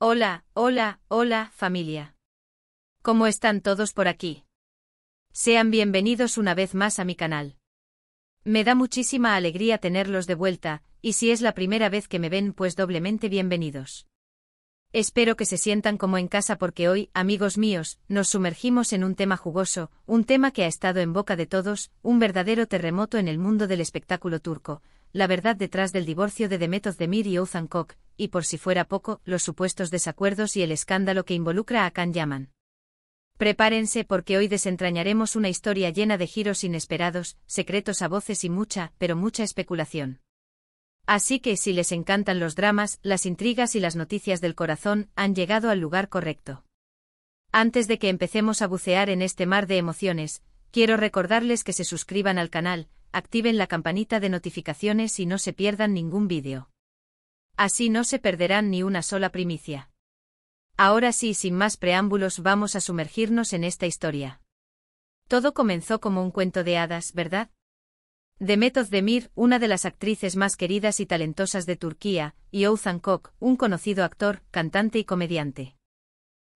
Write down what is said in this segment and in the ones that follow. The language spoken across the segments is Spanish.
Hola, hola, hola, familia. ¿Cómo están todos por aquí? Sean bienvenidos una vez más a mi canal. Me da muchísima alegría tenerlos de vuelta, y si es la primera vez que me ven, pues doblemente bienvenidos. Espero que se sientan como en casa porque hoy, amigos míos, nos sumergimos en un tema jugoso, un tema que ha estado en boca de todos, un verdadero terremoto en el mundo del espectáculo turco, la verdad detrás del divorcio de Demet Özdemir y Oğuzhan Koç, y por si fuera poco, los supuestos desacuerdos y el escándalo que involucra a Hakan Yaman. Prepárense porque hoy desentrañaremos una historia llena de giros inesperados, secretos a voces y mucha, pero mucha especulación. Así que si les encantan los dramas, las intrigas y las noticias del corazón, han llegado al lugar correcto. Antes de que empecemos a bucear en este mar de emociones, quiero recordarles que se suscriban al canal, activen la campanita de notificaciones y no se pierdan ningún vídeo. Así no se perderán ni una sola primicia. Ahora sí, sin más preámbulos, vamos a sumergirnos en esta historia. Todo comenzó como un cuento de hadas, ¿verdad? Demet Özdemir, una de las actrices más queridas y talentosas de Turquía, y Oğuzhan Koç, un conocido actor, cantante y comediante.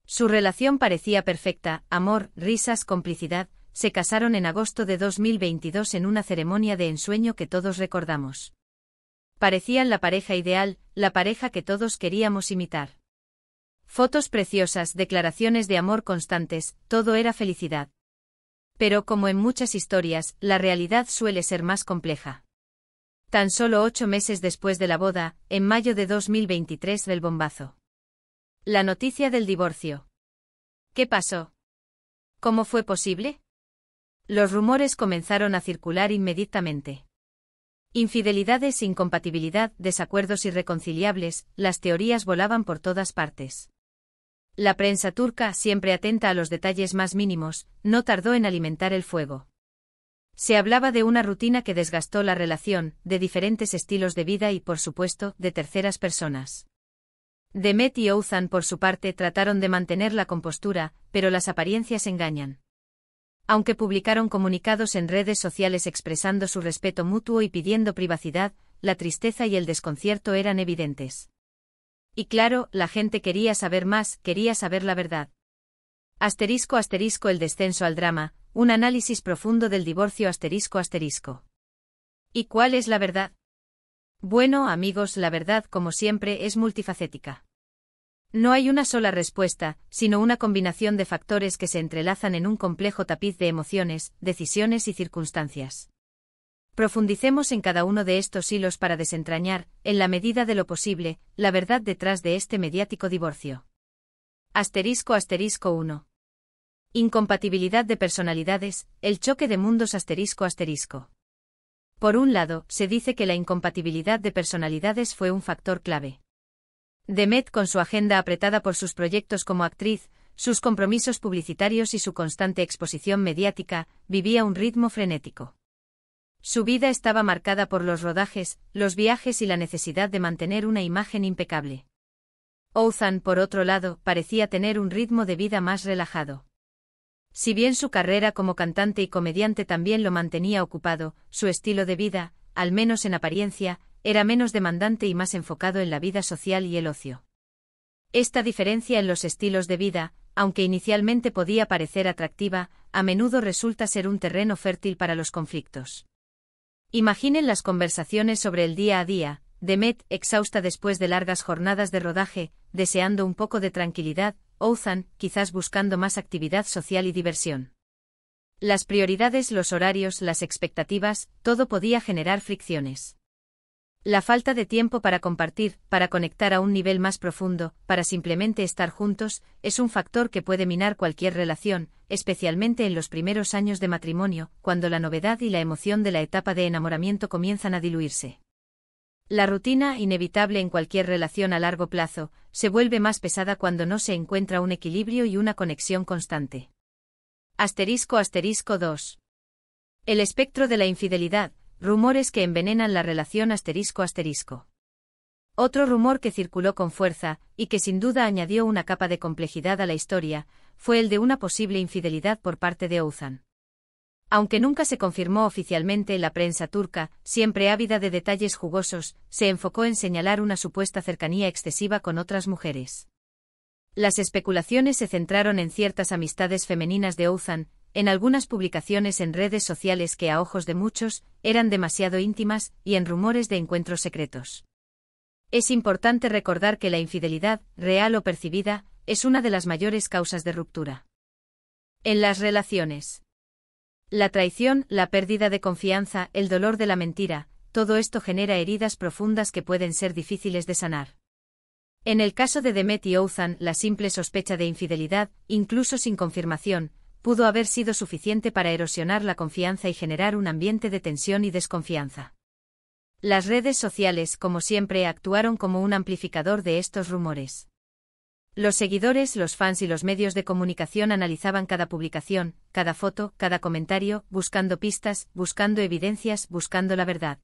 Su relación parecía perfecta, amor, risas, complicidad. Se casaron en agosto de 2022 en una ceremonia de ensueño que todos recordamos. Parecían la pareja ideal, la pareja que todos queríamos imitar. Fotos preciosas, declaraciones de amor constantes, todo era felicidad. Pero como en muchas historias, la realidad suele ser más compleja. Tan solo 8 meses después de la boda, en mayo de 2023, del bombazo. La noticia del divorcio. ¿Qué pasó? ¿Cómo fue posible? Los rumores comenzaron a circular inmediatamente. Infidelidades, incompatibilidad, desacuerdos irreconciliables, las teorías volaban por todas partes. La prensa turca, siempre atenta a los detalles más mínimos, no tardó en alimentar el fuego. Se hablaba de una rutina que desgastó la relación, de diferentes estilos de vida y, por supuesto, de terceras personas. Demet y Oğuzhan, por su parte, trataron de mantener la compostura, pero las apariencias engañan. Aunque publicaron comunicados en redes sociales expresando su respeto mutuo y pidiendo privacidad, la tristeza y el desconcierto eran evidentes. Y claro, la gente quería saber más, quería saber la verdad. Asterisco asterisco el descenso al drama, un análisis profundo del divorcio asterisco asterisco. ¿Y cuál es la verdad? Bueno, amigos, la verdad, como siempre, es multifacética. No hay una sola respuesta, sino una combinación de factores que se entrelazan en un complejo tapiz de emociones, decisiones y circunstancias. Profundicemos en cada uno de estos hilos para desentrañar, en la medida de lo posible, la verdad detrás de este mediático divorcio. Asterisco asterisco 1. Incompatibilidad de personalidades, el choque de mundos asterisco asterisco. Por un lado, se dice que la incompatibilidad de personalidades fue un factor clave. Demet, con su agenda apretada por sus proyectos como actriz, sus compromisos publicitarios y su constante exposición mediática, vivía un ritmo frenético. Su vida estaba marcada por los rodajes, los viajes y la necesidad de mantener una imagen impecable. Oğuzhan, por otro lado, parecía tener un ritmo de vida más relajado. Si bien su carrera como cantante y comediante también lo mantenía ocupado, su estilo de vida, al menos en apariencia, era menos demandante y más enfocado en la vida social y el ocio. Esta diferencia en los estilos de vida, aunque inicialmente podía parecer atractiva, a menudo resulta ser un terreno fértil para los conflictos. Imaginen las conversaciones sobre el día a día, Demet, exhausta después de largas jornadas de rodaje, deseando un poco de tranquilidad, Oğuzhan, quizás buscando más actividad social y diversión. Las prioridades, los horarios, las expectativas, todo podía generar fricciones. La falta de tiempo para compartir, para conectar a un nivel más profundo, para simplemente estar juntos, es un factor que puede minar cualquier relación, especialmente en los primeros años de matrimonio, cuando la novedad y la emoción de la etapa de enamoramiento comienzan a diluirse. La rutina, inevitable en cualquier relación a largo plazo, se vuelve más pesada cuando no se encuentra un equilibrio y una conexión constante. Asterisco asterisco 2. El espectro de la infidelidad. Rumores que envenenan la relación asterisco asterisco. Otro rumor que circuló con fuerza, y que sin duda añadió una capa de complejidad a la historia, fue el de una posible infidelidad por parte de Oğuzhan. Aunque nunca se confirmó oficialmente, la prensa turca, siempre ávida de detalles jugosos, se enfocó en señalar una supuesta cercanía excesiva con otras mujeres. Las especulaciones se centraron en ciertas amistades femeninas de Ouzan, en algunas publicaciones en redes sociales que a ojos de muchos, eran demasiado íntimas, y en rumores de encuentros secretos. Es importante recordar que la infidelidad, real o percibida, es una de las mayores causas de ruptura. En las relaciones. La traición, la pérdida de confianza, el dolor de la mentira, todo esto genera heridas profundas que pueden ser difíciles de sanar. En el caso de Demet y Ouzan, la simple sospecha de infidelidad, incluso sin confirmación, pudo haber sido suficiente para erosionar la confianza y generar un ambiente de tensión y desconfianza. Las redes sociales, como siempre, actuaron como un amplificador de estos rumores. Los seguidores, los fans y los medios de comunicación analizaban cada publicación, cada foto, cada comentario, buscando pistas, buscando evidencias, buscando la verdad.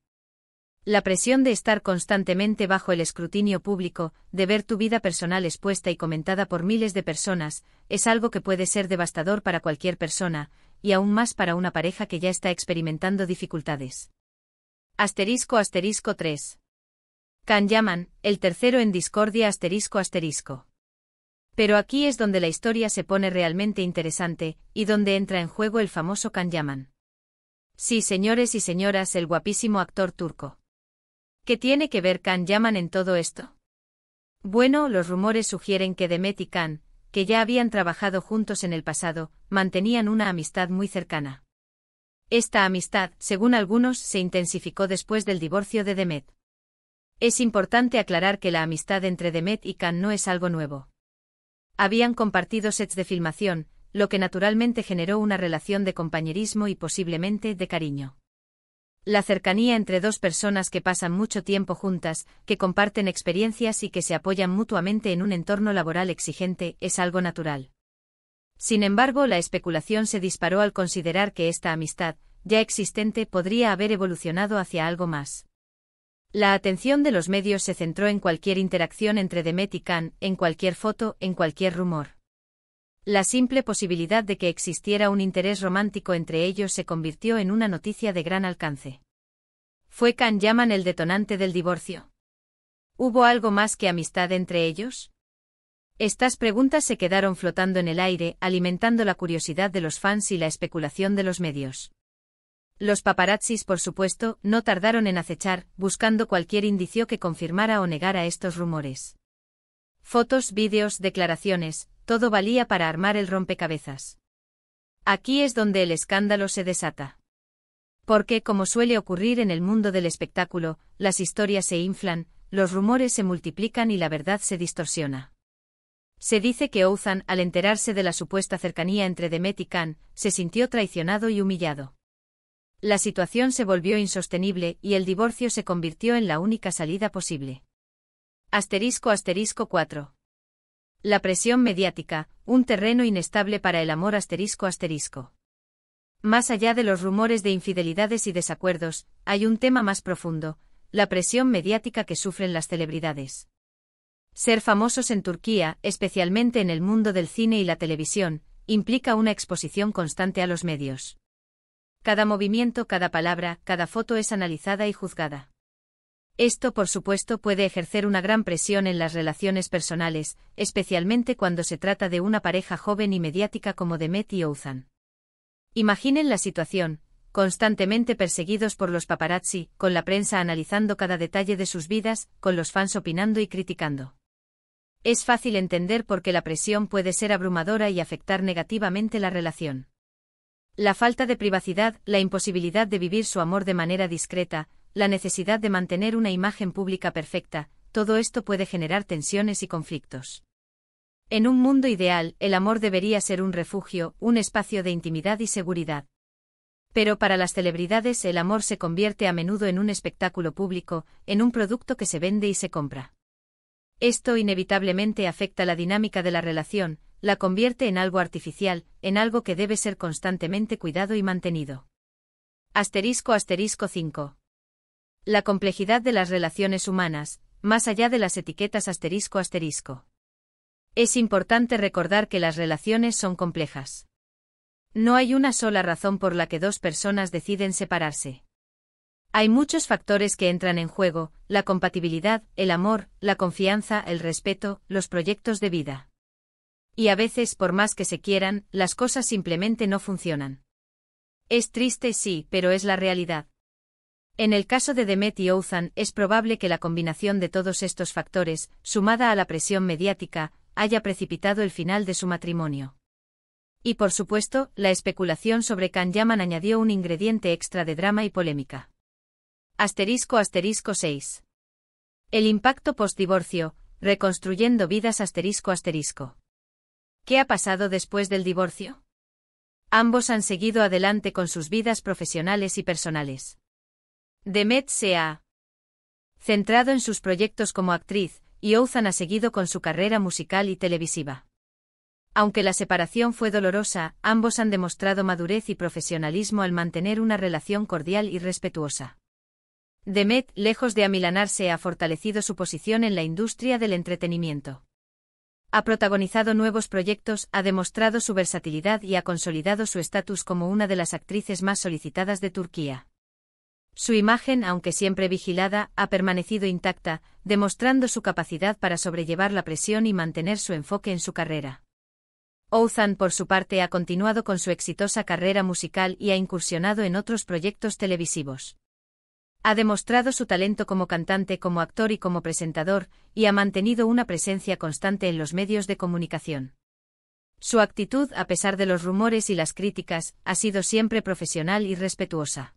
La presión de estar constantemente bajo el escrutinio público, de ver tu vida personal expuesta y comentada por miles de personas, es algo que puede ser devastador para cualquier persona, y aún más para una pareja que ya está experimentando dificultades. **3. Can Yaman, el tercero en discordia ***. Pero aquí es donde la historia se pone realmente interesante, y donde entra en juego el famoso Can Yaman. Sí, señores y señoras, el guapísimo actor turco. ¿Qué tiene que ver Can Yaman en todo esto? Bueno, los rumores sugieren que Demet y Can, que ya habían trabajado juntos en el pasado, mantenían una amistad muy cercana. Esta amistad, según algunos, se intensificó después del divorcio de Demet. Es importante aclarar que la amistad entre Demet y Can no es algo nuevo. Habían compartido sets de filmación, lo que naturalmente generó una relación de compañerismo y posiblemente de cariño. La cercanía entre dos personas que pasan mucho tiempo juntas, que comparten experiencias y que se apoyan mutuamente en un entorno laboral exigente, es algo natural. Sin embargo, la especulación se disparó al considerar que esta amistad, ya existente, podría haber evolucionado hacia algo más. La atención de los medios se centró en cualquier interacción entre Demet y Can, en cualquier foto, en cualquier rumor. La simple posibilidad de que existiera un interés romántico entre ellos se convirtió en una noticia de gran alcance. ¿Fue Can Yaman el detonante del divorcio? ¿Hubo algo más que amistad entre ellos? Estas preguntas se quedaron flotando en el aire, alimentando la curiosidad de los fans y la especulación de los medios. Los paparazzis, por supuesto, no tardaron en acechar, buscando cualquier indicio que confirmara o negara estos rumores. Fotos, vídeos, declaraciones, todo valía para armar el rompecabezas. Aquí es donde el escándalo se desata. Porque, como suele ocurrir en el mundo del espectáculo, las historias se inflan, los rumores se multiplican y la verdad se distorsiona. Se dice que Ouzan, al enterarse de la supuesta cercanía entre Demet y Can, se sintió traicionado y humillado. La situación se volvió insostenible y el divorcio se convirtió en la única salida posible. *4. La presión mediática, un terreno inestable para el amor ***. Más allá de los rumores de infidelidades y desacuerdos, hay un tema más profundo, la presión mediática que sufren las celebridades. Ser famosos en Turquía, especialmente en el mundo del cine y la televisión, implica una exposición constante a los medios. Cada movimiento, cada palabra, cada foto es analizada y juzgada. Esto, por supuesto, puede ejercer una gran presión en las relaciones personales, especialmente cuando se trata de una pareja joven y mediática como Demet y Ouzan. Imaginen la situación, constantemente perseguidos por los paparazzi, con la prensa analizando cada detalle de sus vidas, con los fans opinando y criticando. Es fácil entender por qué la presión puede ser abrumadora y afectar negativamente la relación. La falta de privacidad, la imposibilidad de vivir su amor de manera discreta, la necesidad de mantener una imagen pública perfecta, todo esto puede generar tensiones y conflictos. En un mundo ideal, el amor debería ser un refugio, un espacio de intimidad y seguridad. Pero para las celebridades el amor se convierte a menudo en un espectáculo público, en un producto que se vende y se compra. Esto inevitablemente afecta la dinámica de la relación, la convierte en algo artificial, en algo que debe ser constantemente cuidado y mantenido. *5. La complejidad de las relaciones humanas, más allá de las etiquetas ***. Es importante recordar que las relaciones son complejas. No hay una sola razón por la que dos personas deciden separarse. Hay muchos factores que entran en juego: la compatibilidad, el amor, la confianza, el respeto, los proyectos de vida. Y a veces, por más que se quieran, las cosas simplemente no funcionan. Es triste, sí, pero es la realidad. En el caso de Demet y Oğuzhan, es probable que la combinación de todos estos factores, sumada a la presión mediática, haya precipitado el final de su matrimonio. Y por supuesto, la especulación sobre Can Yaman añadió un ingrediente extra de drama y polémica. *** 6. El impacto postdivorcio, reconstruyendo vidas ***. ¿Qué ha pasado después del divorcio? Ambos han seguido adelante con sus vidas profesionales y personales. Demet se ha centrado en sus proyectos como actriz, y Oğuzhan ha seguido con su carrera musical y televisiva. Aunque la separación fue dolorosa, ambos han demostrado madurez y profesionalismo al mantener una relación cordial y respetuosa. Demet, lejos de amilanarse, ha fortalecido su posición en la industria del entretenimiento. Ha protagonizado nuevos proyectos, ha demostrado su versatilidad y ha consolidado su estatus como una de las actrices más solicitadas de Turquía. Su imagen, aunque siempre vigilada, ha permanecido intacta, demostrando su capacidad para sobrellevar la presión y mantener su enfoque en su carrera. Oğuzhan, por su parte, ha continuado con su exitosa carrera musical y ha incursionado en otros proyectos televisivos. Ha demostrado su talento como cantante, como actor y como presentador, y ha mantenido una presencia constante en los medios de comunicación. Su actitud, a pesar de los rumores y las críticas, ha sido siempre profesional y respetuosa.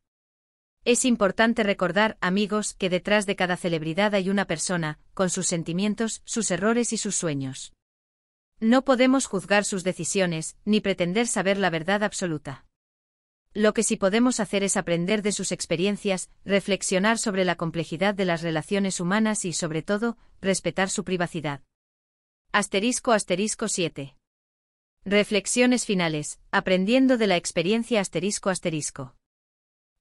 Es importante recordar, amigos, que detrás de cada celebridad hay una persona, con sus sentimientos, sus errores y sus sueños. No podemos juzgar sus decisiones, ni pretender saber la verdad absoluta. Lo que sí podemos hacer es aprender de sus experiencias, reflexionar sobre la complejidad de las relaciones humanas y, sobre todo, respetar su privacidad. ***7. Reflexiones finales, aprendiendo de la experiencia ***.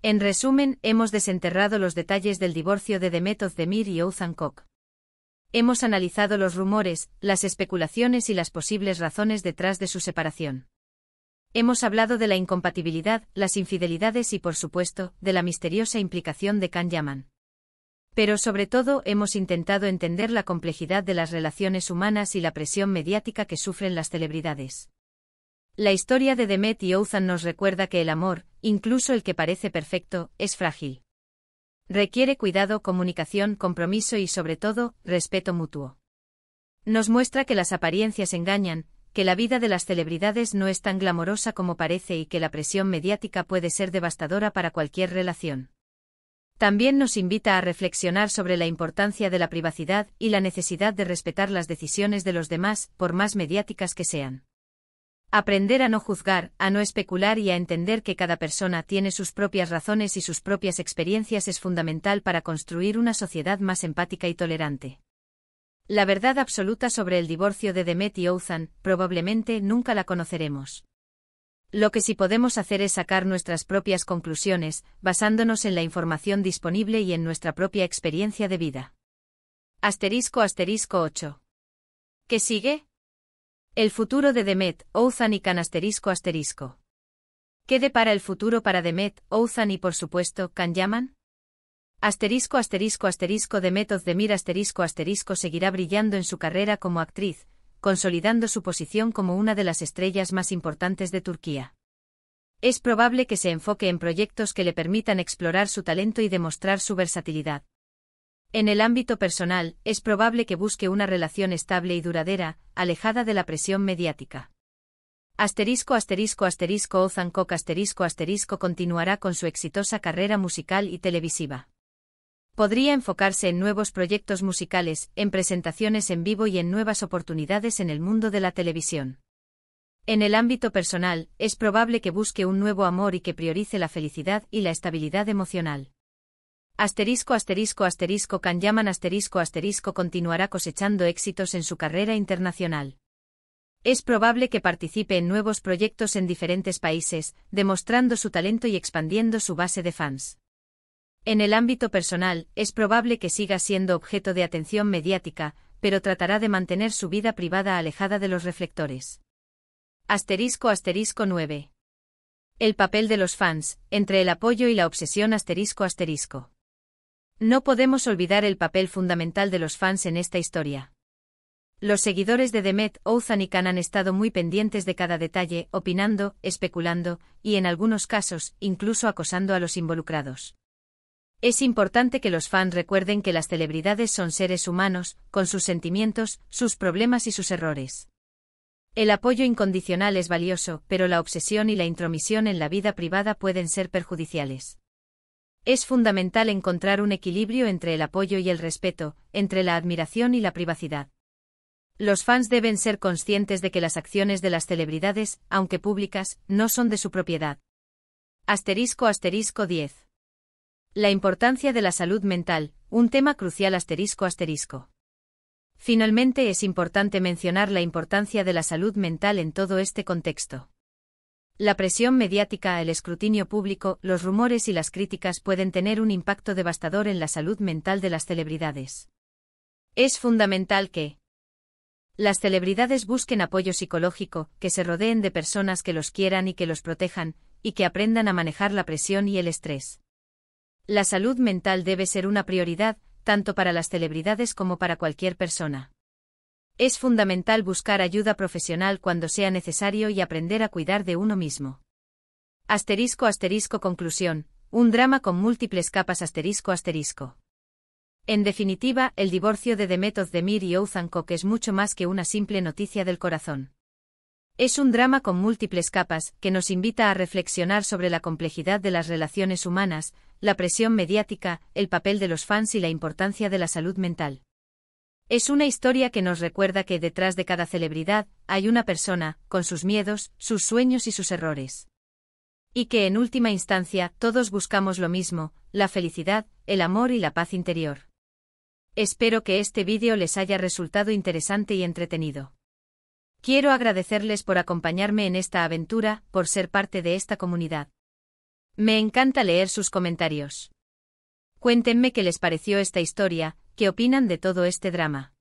En resumen, hemos desenterrado los detalles del divorcio de Demet Özdemir y Oğuzhan Koç. Hemos analizado los rumores, las especulaciones y las posibles razones detrás de su separación. Hemos hablado de la incompatibilidad, las infidelidades y, por supuesto, de la misteriosa implicación de Can Yaman. Pero sobre todo hemos intentado entender la complejidad de las relaciones humanas y la presión mediática que sufren las celebridades. La historia de Demet y Oğuzhan nos recuerda que el amor, incluso el que parece perfecto, es frágil. Requiere cuidado, comunicación, compromiso y, sobre todo, respeto mutuo. Nos muestra que las apariencias engañan, que la vida de las celebridades no es tan glamorosa como parece y que la presión mediática puede ser devastadora para cualquier relación. También nos invita a reflexionar sobre la importancia de la privacidad y la necesidad de respetar las decisiones de los demás, por más mediáticas que sean. Aprender a no juzgar, a no especular y a entender que cada persona tiene sus propias razones y sus propias experiencias es fundamental para construir una sociedad más empática y tolerante. La verdad absoluta sobre el divorcio de Demet y Oğuzhan, probablemente nunca la conoceremos. Lo que sí podemos hacer es sacar nuestras propias conclusiones, basándonos en la información disponible y en nuestra propia experiencia de vida. *8. ¿Qué sigue? El futuro de Demet, Oğuzhan y Can ***. ¿Qué depara el futuro para Demet, Oğuzhan y, por supuesto, Can Yaman? Demet Özdemir seguirá brillando en su carrera como actriz, consolidando su posición como una de las estrellas más importantes de Turquía. Es probable que se enfoque en proyectos que le permitan explorar su talento y demostrar su versatilidad. En el ámbito personal, es probable que busque una relación estable y duradera, alejada de la presión mediática. Oğuzhan Koç continuará con su exitosa carrera musical y televisiva. Podría enfocarse en nuevos proyectos musicales, en presentaciones en vivo y en nuevas oportunidades en el mundo de la televisión. En el ámbito personal, es probable que busque un nuevo amor y que priorice la felicidad y la estabilidad emocional. Can Yaman continuará cosechando éxitos en su carrera internacional. Es probable que participe en nuevos proyectos en diferentes países, demostrando su talento y expandiendo su base de fans. En el ámbito personal, es probable que siga siendo objeto de atención mediática, pero tratará de mantener su vida privada alejada de los reflectores. *9. El papel de los fans, entre el apoyo y la obsesión ***. No podemos olvidar el papel fundamental de los fans en esta historia. Los seguidores de Demet, Ouzhan y Khan han estado muy pendientes de cada detalle, opinando, especulando, y en algunos casos, incluso acosando a los involucrados. Es importante que los fans recuerden que las celebridades son seres humanos, con sus sentimientos, sus problemas y sus errores. El apoyo incondicional es valioso, pero la obsesión y la intromisión en la vida privada pueden ser perjudiciales. Es fundamental encontrar un equilibrio entre el apoyo y el respeto, entre la admiración y la privacidad. Los fans deben ser conscientes de que las acciones de las celebridades, aunque públicas, no son de su propiedad. **10. La importancia de la salud mental, un tema crucial **. Finalmente es importante mencionar la importancia de la salud mental en todo este contexto. La presión mediática, el escrutinio público, los rumores y las críticas pueden tener un impacto devastador en la salud mental de las celebridades. Es fundamental que las celebridades busquen apoyo psicológico, que se rodeen de personas que los quieran y que los protejan, y que aprendan a manejar la presión y el estrés. La salud mental debe ser una prioridad, tanto para las celebridades como para cualquier persona. Es fundamental buscar ayuda profesional cuando sea necesario y aprender a cuidar de uno mismo. Conclusión, un drama con múltiples capas ***. En definitiva, el divorcio de Demet Özdemir y Oğuzhan Koç es mucho más que una simple noticia del corazón. Es un drama con múltiples capas, que nos invita a reflexionar sobre la complejidad de las relaciones humanas, la presión mediática, el papel de los fans y la importancia de la salud mental. Es una historia que nos recuerda que detrás de cada celebridad, hay una persona, con sus miedos, sus sueños y sus errores. Y que en última instancia, todos buscamos lo mismo, la felicidad, el amor y la paz interior. Espero que este vídeo les haya resultado interesante y entretenido. Quiero agradecerles por acompañarme en esta aventura, por ser parte de esta comunidad. Me encanta leer sus comentarios. Cuéntenme qué les pareció esta historia, qué opinan de todo este drama.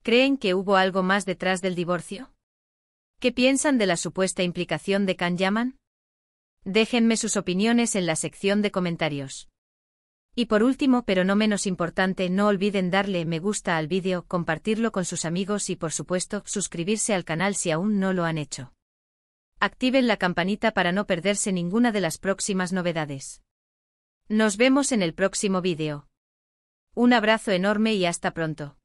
¿Creen que hubo algo más detrás del divorcio? ¿Qué piensan de la supuesta implicación de Can Yaman? Déjenme sus opiniones en la sección de comentarios. Y por último, pero no menos importante, no olviden darle me gusta al vídeo, compartirlo con sus amigos y por supuesto, suscribirse al canal si aún no lo han hecho. Activen la campanita para no perderse ninguna de las próximas novedades. Nos vemos en el próximo vídeo. Un abrazo enorme y hasta pronto.